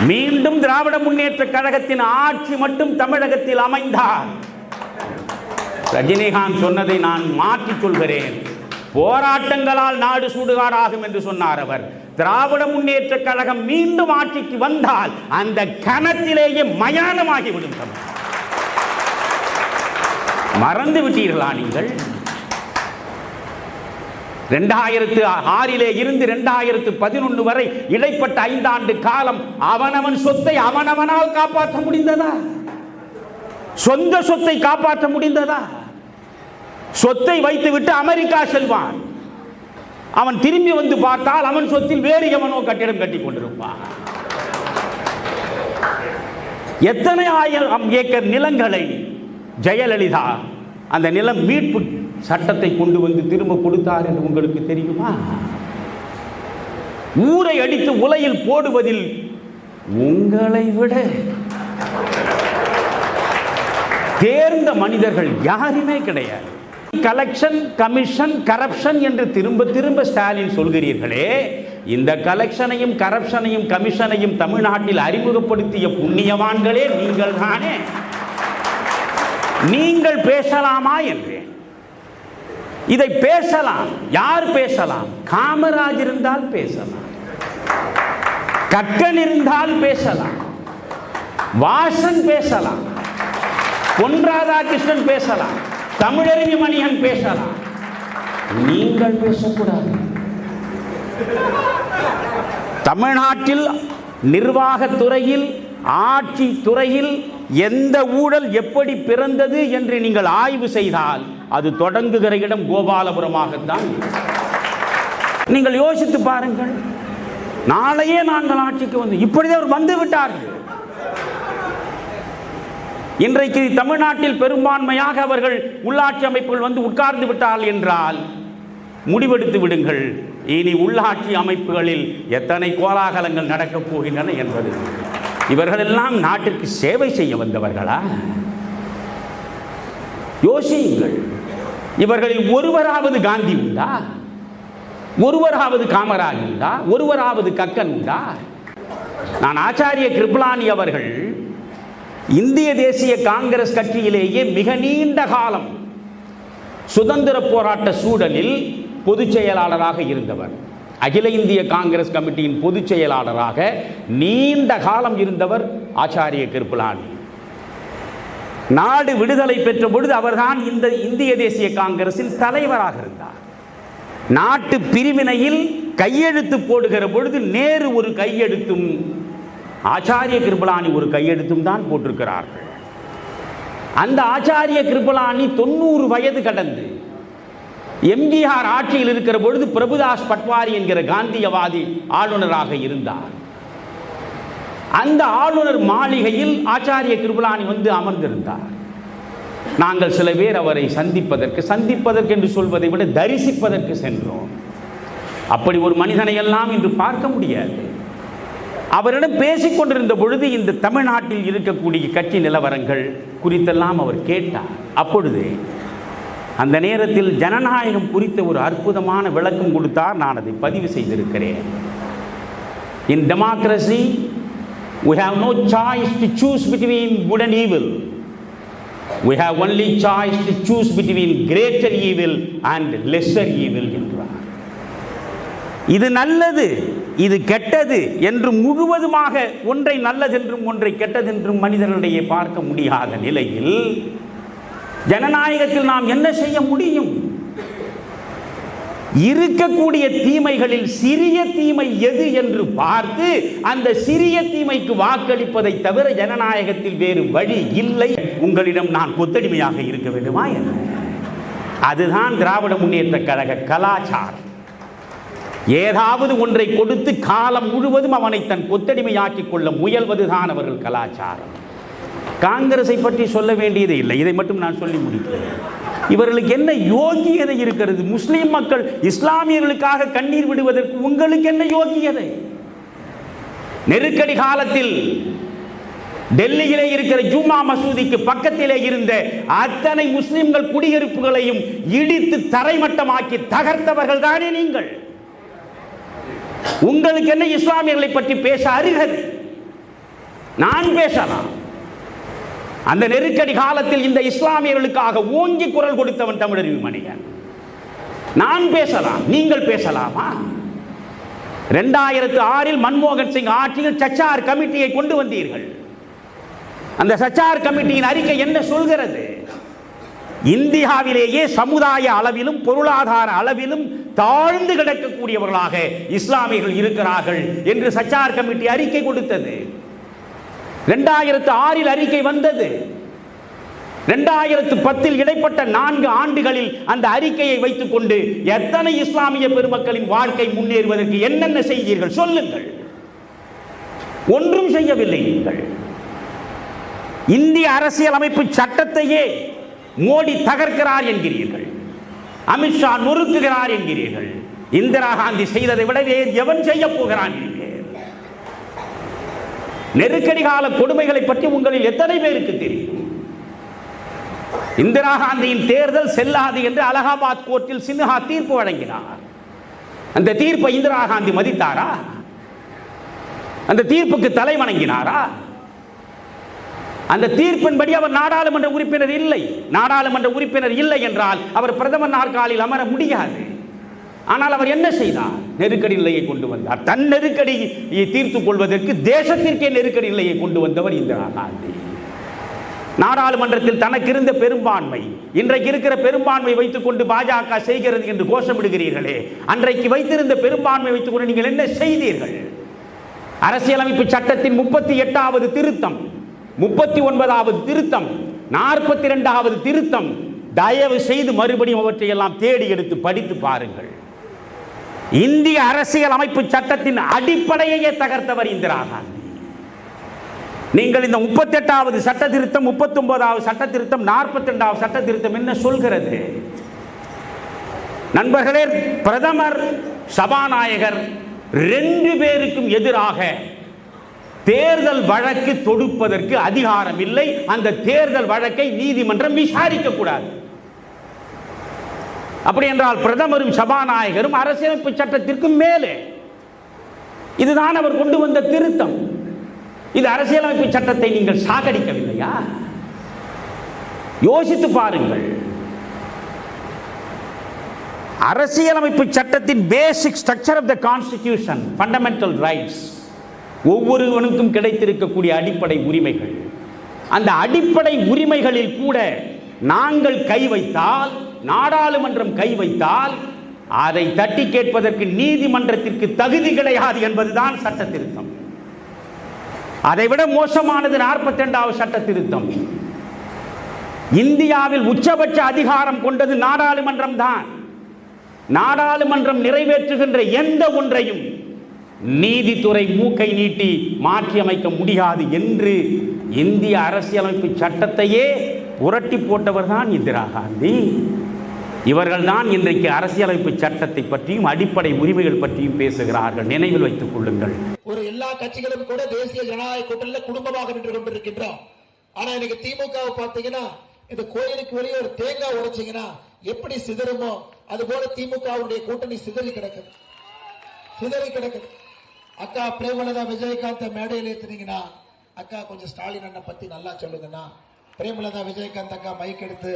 மீண்டும் திராவிட முன்னேற்ற கழகத்தின் ஆட்சி மட்டும் தமிழகத்தில் அமைந்தால், ரஜினிகாந்த் சொன்னதை நான் மாற்றி சொல்கிறேன், போராட்டங்களால் நாடு சுடுகாடாகும் என்று சொன்னார் அவர். திராவிட முன்னேற்ற கழகம் மீண்டும் ஆட்சிக்கு வந்தால் அந்த கணத்திலேயே மயானமாகிவிடும். மறந்து விட்டீர்களா நீங்கள்? 2006 இருந்து 2011 வரை இடைப்பட்ட 5 ஆண்டு காலம் அவனவன் சொத்தை அவனவனால் காப்பாற்ற முடிந்ததா? சொந்த சொத்தை காப்பாற்ற முடிந்ததா? சொத்தை வைத்துவிட்டு அமெரிக்கா செல்வான், அவன் திரும்பி வந்து பார்த்தால் அவன் சொத்தில் வேறு எவனோ கட்டிடம் கட்டி கொண்டிருப்பான். எத்தனை ஆயிரம் ஏக்கர் நிலங்களை ஜெயலலிதா அந்த நிலம் மீட்பு சட்டத்தை கொண்டு வந்து திரும்ப கொடுத்தார் என்று உங்களுக்கு தெரியுமா? ஊரை அடித்து உலையில் போடுவதில் உங்களை விட தேர்ந்த மனிதர்கள் யாருமே கிடையாது. கலெக்ஷன், கமிஷன், கரப்ஷன் என்று திரும்ப திரும்ப ஸ்டாலின் சொல்கிறீர்களே, இந்த கலெக்ஷனையும் கரப்ஷனையும் கமிஷனையும் தமிழ்நாட்டில் அறிமுகப்படுத்திய புண்ணியவான்களே நீங்கள் தானே. நீங்கள் பேசலாமா என்று இதை பேசலாம். யார் பேசலாம்? காமராஜ் இருந்தால் பேசலாம், கக்கன் இருந்தால் பேசலாம், வாசன் பேசலாம், பொன் ராதாகிருஷ்ணன் பேசலாம், தமிழறிஞ மணியன் பேசலாம். நீங்கள் பேசக்கூடாது. தமிழ்நாட்டில் நிர்வாகத்துறையில், ஆட்சி துறையில் எந்த ஊழல் எப்படி பிறந்தது என்று நீங்கள் ஆய்வு செய்தால் அது தொடங்குகிற இடம் கோபாலபுரமாகத்தான். நீங்கள் யோசித்து பாருங்கள். நாளையே நாங்கள் ஆட்சிக்கு வந்து இப்படிதான் வந்து விட்டார்கள். இன்றைக்கு தமிழ்நாட்டில் பெரும்பான்மையாக அவர்கள் உள்ளாட்சி அமைப்புகள் வந்து உட்கார்ந்து விட்டார்கள் என்றால் முடிவெடுத்து விடுங்கள், இனி உள்ளாட்சி அமைப்புகளில் எத்தனை கோலாகலங்கள் நடக்கப் போகின்றன என்பது. இவர்கள் எல்லாம் நாட்டிற்கு சேவை செய்ய வந்தவர்களா? யோசியுங்கள். இவர்களில் ஒருவராவது காந்தி உண்டா? ஒருவராவது காமராஜ் உண்டா? ஒருவராவது கக்கன் உண்டா? நான் ஆச்சாரிய கிருபலானி அவர்கள் இந்திய தேசிய காங்கிரஸ் கட்சியிலேயே மிக நீண்ட காலம் சுதந்திர போராட்ட சூழலில் பொதுச் செயலாளராக இருந்தவர். அகில இந்திய காங்கிரஸ் கமிட்டியின் பொதுச் செயலாளராக நீண்ட காலம் இருந்தவர் ஆச்சாரிய கிருபலானி. நாடு விடுதலை பெற்ற பொழுது அவர்தான் இந்த இந்திய தேசிய காங்கிரசின் தலைவராக இருந்தார். நாட்டு பிரிவினையில் கையெழுத்து போடுகிற பொழுது நேரு ஒரு கையெழுத்தும் ஆச்சாரிய கிருபலானி ஒரு கையெழுத்தும் தான் போட்டிருக்கிறார்கள். அந்த ஆச்சாரிய கிருபலானி 90 வயது கடந்து எம்ஜிஆர் ஆட்சியில் இருக்கிற பொழுது பிரபுதாஸ் பட்வாரி என்கிற காந்தியவாதி ஆளுநராக இருந்தார். அந்த ஆளுநர் மாளிகையில் ஆச்சாரிய கிருபலானி வந்து அமர்ந்திருந்தார். நாங்கள் சில பேர் அவரை சந்திப்பதற்கு என்று சொல்வதை விட தரிசிப்பதற்கு சென்றோம். அப்படி ஒரு மனிதனை எல்லாம் இன்று பார்க்க முடியாது. அவரிடம் பேசிக் கொண்டிருந்த பொழுது இந்த தமிழ்நாட்டில் இருக்கக்கூடிய கட்சி நிலவரங்கள் குறித்தெல்லாம் அவர் கேட்டார். அப்பொழுது அந்த நேரத்தில் ஜனநாயகம் குறித்த ஒரு அற்புதமான விளக்கம் கொடுத்தார். நான் அதை பதிவு செய்திருக்கிறேன். In democracy we have no choice to choose between good and evil. We have only choice to choose between greater evil and lesser evil என்றார். இது நல்லது, இது கெட்டது என்று முழுவதுமாக ஒன்றை நல்லதென்றும் ஒன்றை கெட்டதென்றும் மனிதர்களிடையே பார்க்க முடியாத நிலையில் ஜனநாயகத்தில் நாம் என்ன செய்ய முடியும்? இருக்கக்கூடிய தீமைகளில் சிறிய தீமை எது என்று பார்த்து அந்த சிறிய தீமைக்கு வாக்களிப்பதை தவிர ஜனநாயகத்தில் வேறு வழி இல்லை. உங்களிடம் நான் கொத்தடிமையாக இருக்க வேண்டுமா என்ன? அதுதான் திராவிட முன்னேற்ற கழக கலாச்சாரம். ஏதாவது ஒன்றை கொடுத்து காலம் முழுவதும் அவனை தன் கொத்தடிமையாக்கிக் கொள்ள முயல்வதுதான் அவர்கள் கலாச்சாரம். காங்கிரஸை பற்றி சொல்ல வேண்டியது இல்லை, இதை மட்டும் நான் சொல்லி முடிக்கிறேன். இவர்களுக்கு என்ன யோகியதை இருக்கிறது? முஸ்லிம் மக்கள் இஸ்லாமியர்களுக்காக கண்ணீர் விடுவதற்கு உங்களுக்கு என்ன யோகியதை? நெருக்கடி காலத்தில் டெல்லியிலே இருக்கிற ஜும்மா மசூதிக்கு பக்கத்திலே இருந்த அத்தனை முஸ்லிம்கள் குடியிருப்புகளையும் இடித்து தரைமட்டமாக்கி தகர்த்தவர்கள் தானே நீங்கள். உங்களுக்கு என்ன இஸ்லாமியர்களை பற்றி பேச அருகதை? நான் பேசலாம். அந்த நெருக்கடி காலத்தில் இந்த இஸ்லாமியர்களுக்காக ஓங்கி குரல் கொடுத்தவன் தமிழறிவு மணியன். நான் பேசலாம், நீங்கள் பேசலாமா? 2006 மன்மோகன் சிங் ஆட்சியில் சச்சார் கமிட்டியை கொண்டு வந்தீர்கள். அந்த சச்சார் கமிட்டியின் அறிக்கை என்ன சொல்கிறது? இந்தியாவிலேயே சமுதாய அளவிலும் பொருளாதார அளவிலும் தாழ்ந்து கிடக்கக்கூடியவர்களாக இஸ்லாமியர்கள் இருக்கிறார்கள் என்று சச்சார் கமிட்டி அறிக்கை கொடுத்தது. 2006 அறிக்கை வந்தது. 2010 இடைப்பட்ட 4 ஆண்டுகளில் அந்த அறிக்கையை வைத்துக் கொண்டு எத்தனை இஸ்லாமிய பெருமக்களின் வாழ்க்கை முன்னேறுவதற்கு என்னென்ன செய்தீர்கள் சொல்லுங்கள். ஒன்றும் செய்யவில்லை. நீங்கள் இந்திய அரசியலமைப்பு சட்டத்தையே மோடி தகர்க்கிறார் என்கிறீர்கள், அமித்ஷா நொறுக்குகிறார் என்கிறீர்கள். இந்திரா காந்தி செய்ததை விட வேறு எவன் செய்ய போகிறான்? நெருக்கடி கால கொடுமைகளை பற்றி உங்களில் எத்தனை பேருக்கு தெரியும்? இந்திரா காந்தியின் தேர்தல் செல்லாது என்று அலகாபாத் கோர்ட்டில் சின்ஹா தீர்ப்பு வழங்கினார். அந்த தீர்ப்பை இந்திரா காந்தி மதித்தாரா? அந்த தீர்ப்புக்கு தலை வணங்கினாரா? அந்த தீர்ப்பின்படி அவர் நாடாளுமன்ற உறுப்பினர் இல்லை. நாடாளுமன்ற உறுப்பினர் இல்லை என்றால் அவர் பிரதமர் நாற்காலில் அமர முடியாது. ஆனால் அவர் என்ன செய்தார்? நெருக்கடி நிலையை கொண்டு வந்தார். தன் நெருக்கடியை தீர்த்துக் கொள்வதற்கு தேசத்திற்கே நெருக்கடி நிலையை கொண்டு வந்தவர் இந்திரா காந்தி. நாடாளுமன்றத்தில் தனக்கு இருந்த பெரும்பான்மை, இன்றைக்கு இருக்கிற பெரும்பான்மை வைத்துக் கொண்டு பாஜக செய்கிறது என்று கோஷமிடுகிறீர்களே, அன்றைக்கு வைத்திருந்த பெரும்பான்மை வைத்துக் கொண்டு நீங்கள் என்ன செய்தீர்கள்? அரசியலமைப்பு சட்டத்தின் 38வது திருத்தம், 39வது திருத்தம், 42வது திருத்தம், தயவு செய்து மறுபடியும் அவற்றை எல்லாம் தேடி எடுத்து படித்து பாருங்கள். இந்திய அரசியல் அமைப்பு சட்டத்தின் அடிப்படையே தகர்த்தவர் இந்திரா காந்தி. நீங்கள் இந்த 38வது சட்ட திருத்தம், 39வது சட்ட திருத்தம், 42வது சட்ட திருத்தம் என்ன சொல்கிறது? நண்பர்களே, பிரதமர் சபாநாயகர் 2 பேருக்கும் எதிராக தேர்தல் வழக்கு தொடுப்பதற்கு அதிகாரம் இல்லை. அந்த தேர்தல் வழக்கை நீதிமன்றம் விசாரிக்க கூடாது. அப்படி என்றால் பிரதமரும் சபாநாயகரும் அரசியலமைப்பு சட்டத்திற்கு மேலே. இதுதான் அவர் கொண்டு வந்த திருத்தம். இது அரசியலமைப்பு சட்டத்தை நீங்கள் சாகடிக்கவில்லையா? யோசித்து பாருங்கள். அரசியலமைப்பு சட்டத்தின் basic structure of the constitution, fundamental rights, ஒவ்வொருவனுக்கும் கிடைத்திருக்கக்கூடிய அடிப்படை உரிமைகள். அந்த அடிப்படை உரிமைகளில் கூட நாங்கள் கை வைத்தால், நாடாளுமன்றம் கை வைத்தால், அதை தட்டி கேட்பதற்கு நீதிமன்றத்திற்கு தகுதி கிடையாது என்பதுதான் சட்ட திருத்தம். அதைவிட மோசமானது 42வது சட்ட திருத்தம். இந்தியாவில் உச்சபட்ச அதிகாரம் கொண்டது நாடாளுமன்றம் தான். நாடாளுமன்றம் நிறைவேற்றுகின்ற எந்த ஒன்றையும் நீதித்துறை மூக்கை நீட்டி மாற்றி அமைக்க முடியாது என்று இந்திய அரசியலமைப்பு சட்டத்தையே புரட்டி போட்டவர் தான் இந்திரா காந்தி. இவர்கள் தான் இன்றைக்கு அரசியலமைப்பு சட்டத்தை பற்றியும் அடிப்படை உரிமைகள் பற்றியும் பேசுகிறார்கள். நினைவில் வைத்துக் கொள்ளுங்கள். ஒரு எல்லா கட்சிகளும் கூட தேசிய ஜனநாயக கூட்டணியில் குடும்பமாக நின்று கொண்டிருக்கின்றோம். ஆனா இன்னைக்கு திமுகவை பார்த்தீங்கன்னா, இந்த கோயிலுக்கு வெளியே ஒரு தேங்காய் உடைச்சீங்கன்னா எப்படி சிதறுமோ அது போல திமுகவுடைய கூட்டணி சிதறி கிடக்குது, சிதறி கிடக்குது. அக்கா பிரேமலதா விஜயகாந்த் மேடையில் ஏத்துனீங்கன்னா, அக்கா கொஞ்சம் ஸ்டாலின் அண்ணன் பத்தி நல்லா சொல்லுங்கன்னா, பிரேமலதா விஜயகாந்த் அக்கா மைக் எடுத்து,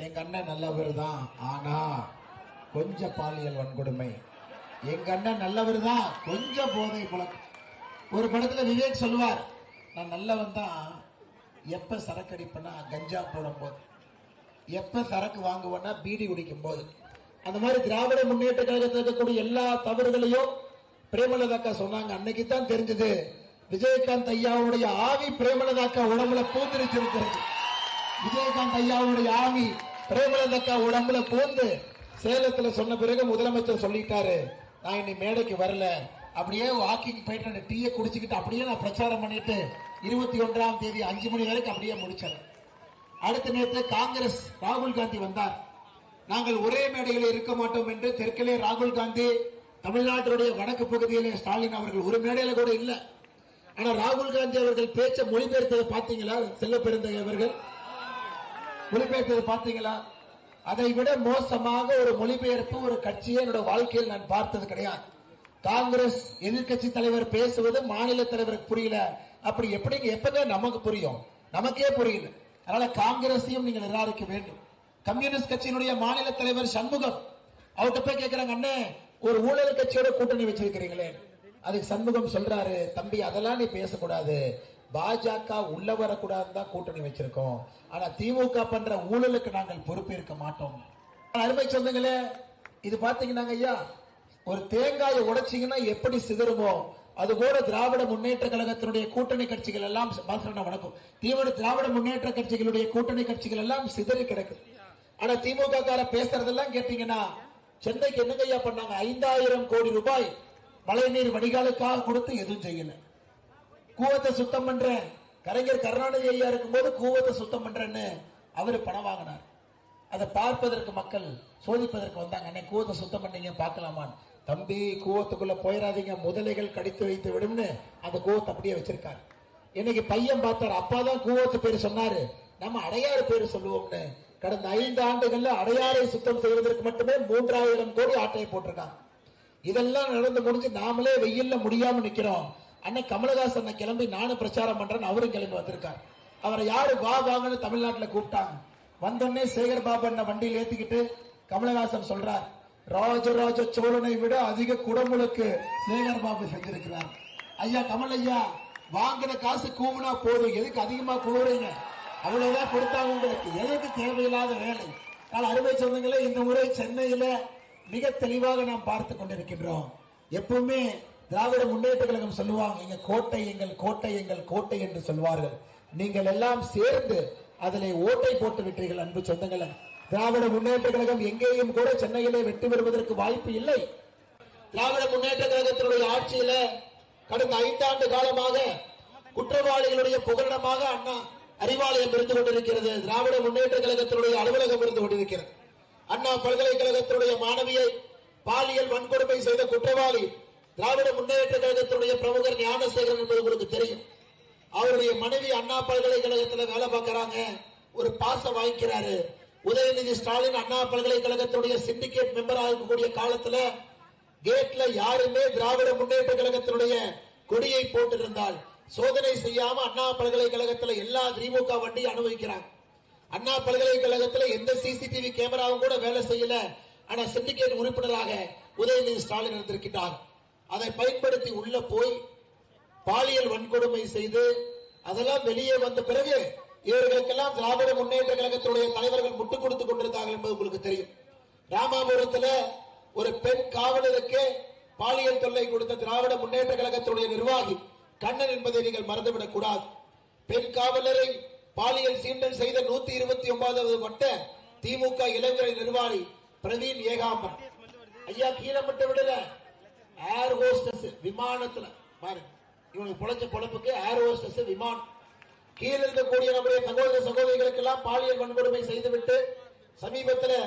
எங்க அண்ணன் நல்லவர் தான், ஆனா கொஞ்சம் பாலியல் வன்கொடுமை, எங்க அண்ணன் நல்லவர் தான், கொஞ்சம் போதை பழக்கம். ஒரு படத்துல விவேக் சொல்லுவார், நான் நல்லவன் தான் எப்ப சரக்கு அடிப்பேன்னா கஞ்சா போடும் போது, எப்ப சரக்கு வாங்குவேன்னா பீடி குடிக்கும் போது. அந்த மாதிரி திராவிட முன்னேற்ற கழகத்தில் இருக்கக்கூடிய எல்லா தவறுகளையும் பிரேமலதாக்கா சொன்னாங்க. அன்னைக்கு தான் தெரிஞ்சது விஜயகாந்த் ஐயாவுடைய ஆவி பிரேமலதாக்கா உடம்புல பூந்திருச்சிருக்கிறது. விஜயகாந்த் ஐயாவுடைய ஆவி பிரேமலதாக்கா உடம்புல பூந்து சேலத்துல சொன்ன பிறகு முதலமைச்சர் சொல்லிட்டாரு, நான் இன்னை மேடைக்கு வரல, அப்படியே வாக்கிங் போயிட்டு அந்த டீயை குடிச்சுக்கிட்டு அப்படியே நான் பிரச்சாரம் பண்ணிட்டு 21ஆம் தேதி 5 மணி வரைக்கும் அப்படியே முடிச்சேன். அடுத்த நேரத்தில் காங்கிரஸ் ராகுல் காந்தி வந்தார். நாங்கள் ஒரே மேடையில் இருக்க மாட்டோம் என்று தெற்கிலே ராகுல் காந்தி, தமிழ்நாட்டினுடைய வடக்கு பகுதியிலே ஸ்டாலின் அவர்கள் ஒரு மேடையில கூட இல்லை. ஆனா ராகுல் காந்தி அவர்கள் பேச்ச மொழிபெயர்த்ததை பார்த்தீங்களா? செல்ல பெருந்தகை அவர்கள் மொழிபெயர்த்ததை பார்த்தீங்களா? அதை விட மோசமாக ஒரு மொழிபெயர்ப்பு ஒரு கட்சியை என்னோட வாழ்க்கையில் நான் பார்த்தது கிடையாது. காங்கிரஸ் எதிர்கட்சி தலைவர் பேசுவது மாநில தலைவருக்கு புரியல. அப்படி எப்படிங்க எப்பங்க நமக்கு புரியும்? நமக்கே புரியல. அதனால காங்கிரஸையும் நீங்கள் நிராகரிக்க வேண்டும். கம்யூனிஸ்ட் கட்சியினுடைய மாநில தலைவர் சண்முகம் அவர்கிட்ட போய் கேட்கிறாங்க, அண்ணே ஒரு ஊழல் கட்சியோட கூட்டணி வச்சிருக்கிறீங்களே. அதுக்கு சண்முகம் சொல்றாரு, தம்பி அதெல்லாம் நீ பேசக்கூடாது, பாஜக உள்ள வரக்கூடாதுன்னு தான் கூட்டணி வச்சிருக்கோம். ஆனா திமுக பண்ற ஊழலுக்கு நாங்கள் பொறுப்பேற்க மாட்டோம். அருமை சொந்தங்களே, இது பாத்தீங்கன்னா ஐயா, ஒரு தேங்காயை உடைச்சீங்கன்னா எப்படி சிதறுமோ அது போல திராவிட முன்னேற்ற கழகத்தினுடைய கூட்டணி கட்சிகள் எல்லாம் வணக்கம் திராவிட முன்னேற்ற கட்சிகளுடைய கூட்டணி கட்சிகள் எல்லாம் சிதறி கிடக்குது. ஆனா திமுக கார பேசுறதெல்லாம் கேட்டீங்கன்னா, சென்னைக்கு என்னங்க ஐயா பண்ணாங்க? 5000 கோடி ரூபாய் மழைநீர் வடிகாலுக்காக கொடுத்து எதுவும் செய்யல. கூவத்தை சுத்தம் பண்ற கலைஞர் கருணாநிதி ஐயா இருக்கும் போது கூவத்தை சுத்தம் பண்றேன்னு அவரு பணம் வாங்கினார். அதை பார்ப்பதற்கு மக்கள் சோதிப்பதற்கு வந்தாங்க. அன்னைக்கு கூவத்தை சுத்தம் பண்ணீங்க பார்க்கலாமான்னு. தம்பி கூவத்துக்குள்ள போயிடாதீங்க, முதலைகள் கடித்து வைத்து விடும்னு அந்த கூவத்தை அப்படியே வச்சிருக்காரு. இன்னைக்கு பையன் பார்த்தாரு, அப்பாதான் கூவத்து பேரு சொன்னாரு, நம்ம அடையாறு பேரு சொல்லுவோம்னு கடந்த 5 ஆண்டுகள்ல அடையாறை சுத்தம் செய்வதற்கு மட்டுமே 3000 கோடி ஆட்டையை போட்டிருக்காங்க. இதெல்லாம் நடந்து முடிஞ்சு நாமளே வெயில்ல முடியாம நிக்கிறோம். அன்னைக்கு கமலஹாசன் கிளம்பி நானும் பிரச்சாரம் பண்றேன்னு அவரும் கிளம்பி வந்திருக்காரு. அவரை யாரு வா வாங்கன்னு தமிழ்நாட்டில் கூப்பிட்டாங்க. வந்தோடனே சேகர் பாபு அண்ணன் வண்டியில் ஏத்திக்கிட்டு கமலஹாசன் சொல்றார், ராஜராஜ சோழனை விட அதிக குடமுழுக்கு சேகர் பாபு செஞ்சிருக்கிறார். ஐயா கமல் ஐயா, வாங்கின காசு கூவுனா போதும், எதுக்கு அதிகமா கூவுறீங்க? அவ்வளவுதான் கொடுத்தாங்க உங்களுக்கு, எதுக்கு தேவையில்லாத வேலை? அருமை சொந்தங்களே, இந்த முறை சென்னையில மிக தெளிவாக நாம் பார்த்து கொண்டிருக்கின்றோம். எப்பவுமே திராவிட முன்னேற்ற கழகம் சொல்லுவாங்க, எங்க கோட்டை எங்கள் கோட்டை எங்கள் கோட்டை என்று சொல்வார்கள். நீங்கள் எல்லாம் சேர்ந்து அதிலே ஓட்டை போட்டு விட்டீர்கள். அன்பு சொந்தங்களே, திராவிட முன்னேற்ற கழகம் எங்கேயும் கூட சென்னையிலே வெற்றி பெறுவதற்கு வாய்ப்பு இல்லை. திராவிட முன்னேற்ற கழகத்தினுடைய ஆட்சியில கடந்த 5 ஆண்டு காலமாக குற்றவாளிகளுடைய புகலிடமாக அண்ணா அறிவாலயம் இருந்து கொண்டிருக்கிறது. திராவிட முன்னேற்ற கழகத்தினுடைய அலுவலகம் இருந்து கொண்டிருக்கிறது. அண்ணா பல்கலைக்கழகத்தினுடைய மாணவியை பாலியல் வன்கொடுமை செய்த குற்றவாளி திராவிட முன்னேற்ற கழகத்தினுடைய பிரமுகர் ஞானசேகரன் என்பது உங்களுக்கு தெரியும். அவருடைய மனைவி அண்ணா பல்கலைக்கழகத்தில் வேலை பார்க்கிறாங்க. ஒரு பாசம் வாங்கிக்கிறாரு. உதயநிதி ஸ்டாலின் அண்ணா பல்கலைக்கழகத்துடைய சிண்டிகேட் மெம்பராக இருக்கக்கூடிய காலத்துல கேட்ல யாருமே திராவிட முன்னேற்ற கழகத்தினுடைய கொடியை போட்டிருந்தால் சோதனை செய்யாம அண்ணா பல்கலைக்கழகத்தில் எல்லா திமுக வண்டி அனுபவிக்கிறாங்க. அண்ணா பல்கலைக்கழகத்தில் எந்த சிசிடிவி கேமராவும் கூட வேலை செய்யல. ஆனா சிண்டிகேட் உறுப்பினராக உதயநிதி ஸ்டாலின் இருந்திருக்கிறார். அதை பயன்படுத்தி உள்ள போய் பாலியல் வன்கொடுமை செய்து அதெல்லாம் வெளியே வந்த பிறகு இவர்களுக்கெல்லாம் திராவிட முன்னேற்ற கழகத்துடைய தலைவர்கள் முட்டுக் கொடுத்துக் கொண்டிருந்தார்கள் என்பது உங்களுக்கு தெரியும். ராமாபுரத்தில் ஒரு பெண் காவலருக்கு பாலியல் தொல்லை கொடுத்த திராவிட முன்னேற்ற கழகத்துடைய நிர்வாகி கண்ணன் என்பதை நீங்கள் மறந்துவிடக் கூடாது. பெண் காவலரை பாலியல் சீண்டல் செய்த 129வது வட்ட திமுக இளைஞரை நிர்வாகி பிரவீன் ஏகாம்பரம் ஐயா கீழே மட்டும் விடல, ஏர் ஹோஸ்டஸ் விமானத்துல பாருங்க, இவனுக்கு பொழைச்ச பொழப்புக்கு ஏர் ஹோஸ்டஸ் விமானம் கீழே இருக்கக்கூடிய நம்முடைய சகோதர சகோதரிகளுக்கு எல்லாம் பாலியல் வன்கொடுமை செய்துவிட்டு சமீபத்தில்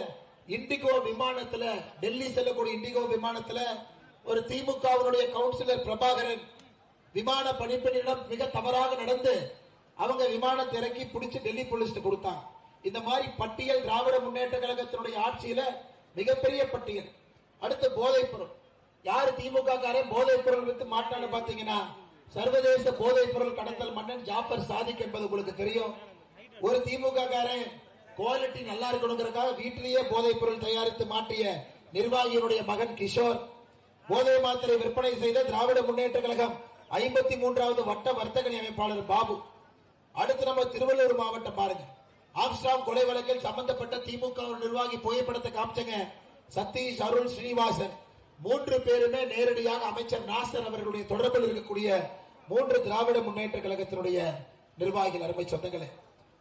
இண்டிகோ விமானத்துல டெல்லி செல்லக்கூடிய இண்டிகோ விமானத்துல ஒரு திமுகவினுடைய கவுன்சிலர் பிரபாகரன் விமான பணிப்பெண்ணிடம் மிக தவறாக நடந்து அவங்க விமானத்தை இறக்கி பிடிச்சு டெல்லி போலீஸ் கொடுத்தாங்க. இந்த மாதிரி பட்டியல் திராவிட முன்னேற்ற கழகத்தினுடைய ஆட்சியில மிகப்பெரிய பட்டியல். அடுத்து போதைப் பொருள். யாரு திமுக காரன் போதைப் பொருள் வித்து மாட்டான்னு பாத்தீங்கன்னா சர்வதேச போதைப் பொருள் கடத்தல் மன்னன் ஜாஃபர் சாதிக் என்பது உங்களுக்கு தெரியும். ஒரு திமுக காரன் குவாலிட்டி நல்லா இருக்கணுங்கிறதுக்காக வீட்டிலேயே போதைப் பொருள் தயாரித்து மாற்றிய நிர்வாகியினுடைய மகன் கிஷோர். போதை மாத்திரை விற்பனை செய்த திராவிட முன்னேற்ற கழகம் 53வது வட்ட வர்த்தக அமைப்பாளர் பாபு. அடுத்து நம்ம திருவள்ளூர் மாவட்டம் பாருங்க, ஆம்ஸ்டாம் கொலை வழக்கில் சம்பந்தப்பட்ட திமுக நிர்வாகி புகைப்படத்தை காமிச்சங்க சதீஷ், அருள், ஸ்ரீனிவாசன் 3 பேருமே நேரடியாக அமைச்சர் நாசர் அவர்களுடைய தொடர்பில் இருக்கக்கூடிய 3 திராவிட முன்னேற்ற கழகத்தினுடைய நிர்வாகிகள். அருமை சொந்தங்களே,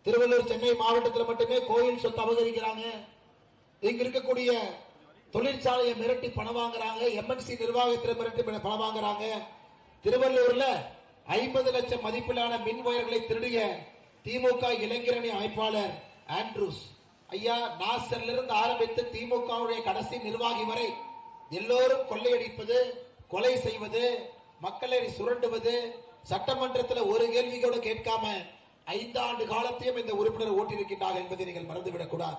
திருவள்ளூர் சென்னை மாவட்டத்தில் மட்டுமே கோயில் சொத்து அபகரிக்கிறாங்க. இங்க இருக்கக்கூடிய தொழிற்சாலையை மிரட்டி பணம் வாங்குறாங்க. எம்என்சி நிர்வாகத்தில் மிரட்டி பணம் வாங்குறாங்க. திருவள்ளூர்ல 50 லட்சம் மதிப்பிலான மின் வயர்களை திருடிய திமுக இளைஞரணி அமைப்பாளர் ஆண்ட்ரூஸ் ஐயா நாசர்ல இருந்து ஆரம்பித்து திமுகவுடைய கடைசி நிர்வாகி வரை எல்லோரும் கொள்ளையடிப்பது, கொலை செய்வது, மக்களை சுரண்டுவது, சட்டமன்றத்தில் ஒரு கேள்வி கூட கேட்காம 5 ஆண்டு காலத்தையும் இந்த உறுப்பினர் ஓட்டியிருக்கின்றார் என்பதை நீங்கள் மறந்துவிடக் கூடாது.